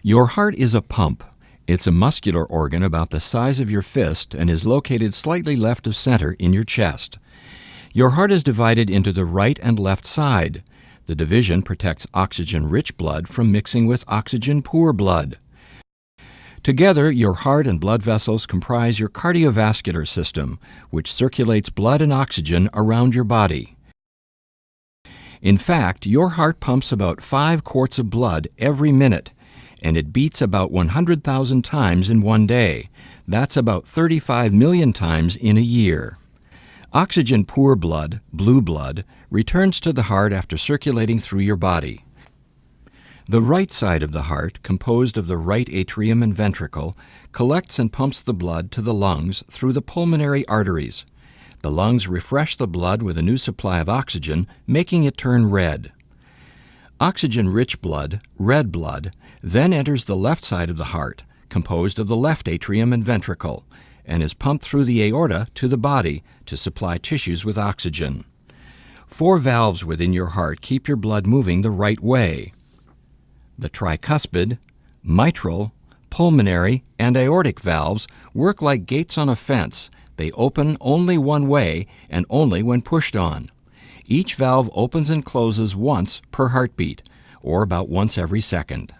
Your heart is a pump. It's a muscular organ about the size of your fist and is located slightly left of center in your chest. Your heart is divided into the right and left side. The division protects oxygen-rich blood from mixing with oxygen-poor blood. Together, your heart and blood vessels comprise your cardiovascular system, which circulates blood and oxygen around your body. In fact, your heart pumps about 5 quarts of blood every minute, and it beats about 100,000 times in one day. That's about 35 million times in a year. Oxygen-poor blood, blue blood, returns to the heart after circulating through your body. The right side of the heart, composed of the right atrium and ventricle, collects and pumps the blood to the lungs through the pulmonary arteries. The lungs refresh the blood with a new supply of oxygen, making it turn red. Oxygen-rich blood, red blood, then enters the left side of the heart, composed of the left atrium and ventricle, and is pumped through the aorta to the body to supply tissues with oxygen. 4 valves within your heart keep your blood moving the right way. The tricuspid, mitral, pulmonary, and aortic valves work like gates on a fence. They open only one way and only when pushed on. Each valve opens and closes once per heartbeat, or about once every second.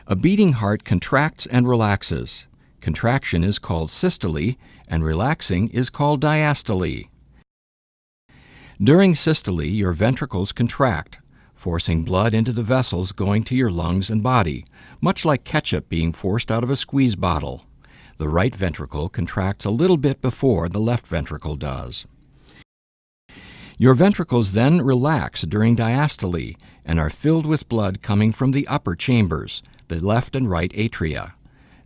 A beating heart contracts and relaxes. Contraction is called systole, and relaxing is called diastole. During systole, your ventricles contract, forcing blood into the vessels going to your lungs and body, much like ketchup being forced out of a squeeze bottle. The right ventricle contracts a little bit before the left ventricle does. Your ventricles then relax during diastole and are filled with blood coming from the upper chambers, the left and right atria.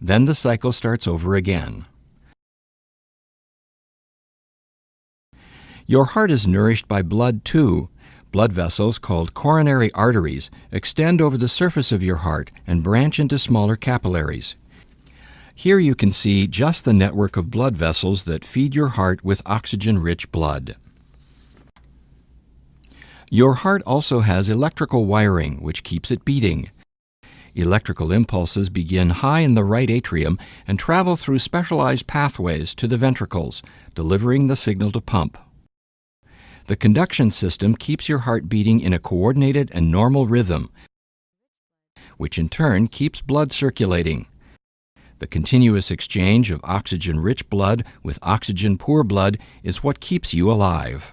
Then the cycle starts over again. Your heart is nourished by blood too. Blood vessels called coronary arteries extend over the surface of your heart and branch into smaller capillaries. Here you can see just the network of blood vessels that feed your heart with oxygen-rich blood. Your heart also has electrical wiring, which keeps it beating. Electrical impulses begin high in the right atrium and travel through specialized pathways to the ventricles, delivering the signal to pump. The conduction system keeps your heart beating in a coordinated and normal rhythm, which in turn keeps blood circulating. The continuous exchange of oxygen-rich blood with oxygen-poor blood is what keeps you alive.